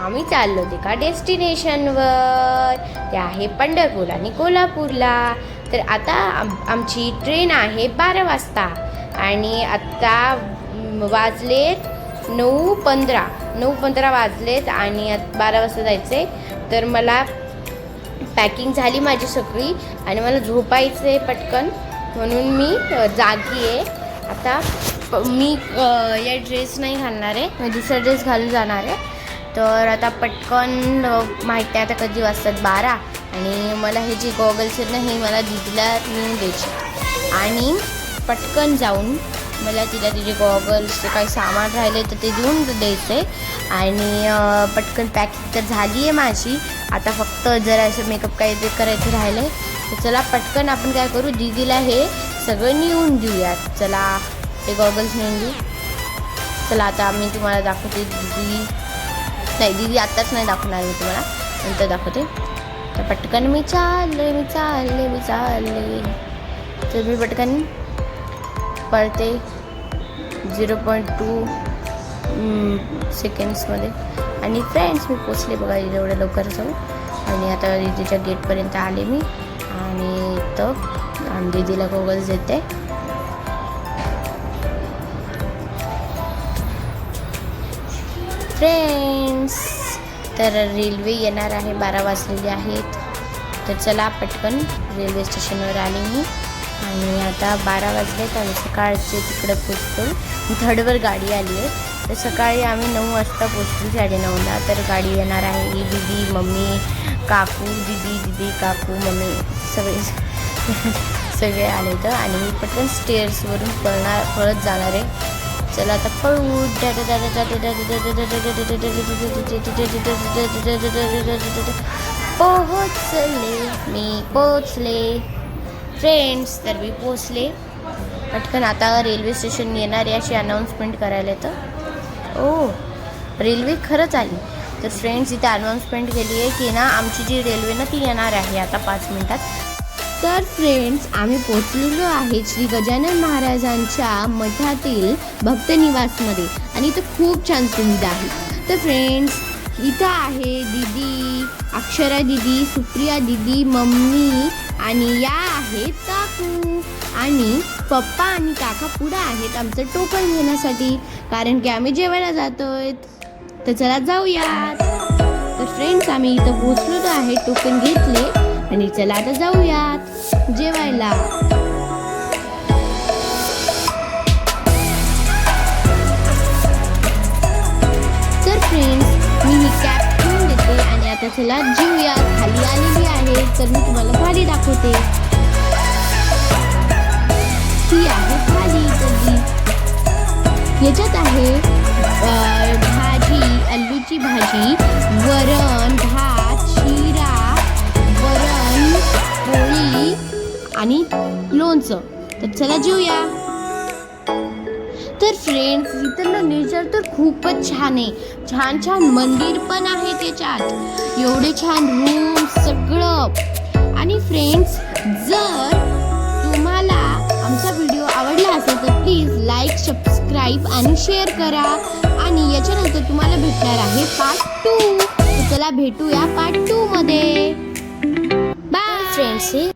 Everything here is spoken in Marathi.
आम्ही चाललो एका डेस्टिनेशनवर, ते आहे पंढरपूर आणि कोल्हापूरला. तर आता आमची ट्रेन आहे 12 वाजता आणि आत्ता वाजलेत 9:15 वाजलेत आणि 12 वाजता जायचे. तर मला पॅकिंग झाली माझी सगळी आणि मला झोपायचं आहे पटकन, म्हणून मी जागी आहे. आता मी या ड्रेस नाही घालणार आहे, मी दुसरा ड्रेस घालून जाणार आहे. तर आता पटकन माहिती आहे आता कधी वाजतात 12 आणि मला हे जे गॉगल्स आहेत ना हे मला दीदीला नेऊन द्यायचे आणि पटकन जाऊन मला तिचे गॉगल्स काही सामान राहिले तर ते देऊन द्यायचे आणि पटकन पॅकिंग तर झाली आहे माझी. आता फक्त जरा असं मेकअप काही ते करायचं राहिलं आहे. तर चला पटकन आपण काय करू, दीदीला हे सगळं नेऊन देऊयात. चला हे गॉगल्स नेऊन देऊ. चला आता मी तुम्हाला दाखवते. दीदी आत्ताच नाही दाखवणार, मी तुम्हाला नंतर दाखवते. तर पटकन मी चालले. तर मी पटकन पळते 0.2 सेकंड्समध्ये आणि फ्रेंड्स मी पोचले बघा एवढ्या लवकर जाऊ. आणि आता दीदीच्या गेटपर्यंत आले मी आणि तर दीदीला गॉगल्स देते. फ्रेंड्स तर रेल्वे येणार आहे, 12 वाजलेले आहेत. तर चला पटकन रेल्वे स्टेशनवर आले मी आणि आता 12 वाजलेत आणि सकाळचे तिकडं पोचतो. थर्डवर गाडी आली आहे. तर सकाळी आम्ही 9 वाजता पोचलो, 9:30ला. तर गाडी येणार आहे. ही दीदी, मम्मी, काकू, दीदी काकू, मम्मी सगळे आले तर आणि मी पटकन स्टेअर्सवरून पळत जाणार आहे. चला आता पळू. पोहोचले फ्रेंड्स. तर मी पोचले. पटकन आता रेल्वे स्टेशन येणार आहे अशी अनाऊन्समेंट करायला. तर रेल्वे खरंच आली. तर फ्रेंड्स इथे अनाऊन्समेंट केली आहे की ना आमची जी रेल्वे ना ती येणार आहे आता 5 मिनिटात. तर फ्रेंड्स आम्ही पोचलेलो आहे श्री गजानन महाराजांच्या मठातील भक्तनिवासमध्ये आणि इथं खूप छान सुविधा आहे. तर फ्रेंड्स इथं आहे दीदी, अक्षरा दीदी, सुप्रिया दीदी, मम्मी आणि या आहेत काकू आणि पप्पा आणि काका पुढे आहेत आमचं टोकन घेण्यासाठी, कारण की आम्ही जेवायला जातोय. तर चला जाऊयात. तर फ्रेंड्स आम्ही इथं पोचलो आहे, टोकन घेतले आणि चला आता जाऊयात जेवायला. तर फ्रेंड्स मी ही कॅप ठेवून देते आणि आता चला जेवूयात. खाली आलेली आहे तर मी तुम्हाला थाली दाखवते. ही आहे थाली. याच्यात आहे भाजी, आलूची भाजी, वरण, भात, शिरा, वरण, पोळी आणि लोणचं. तर चला जेवूया. तर फ्रेंड्स इथलं नेचर तर खूपच छान आहे. छान मंदिर पण आहे त्याच्यात, एवढे छान रूम सगळं. आणि फ्रेंड्स जर तुम्हाला आमचा व्हिडिओ आवडला असेल तर प्लीज लाईक, सबस्क्राईब आणि शेअर करा. आणि याच्यानंतर तुम्हाला भेटणार आहे पार्ट 2. तर चला भेटूया पार्ट 2 मध्ये. Bye friends.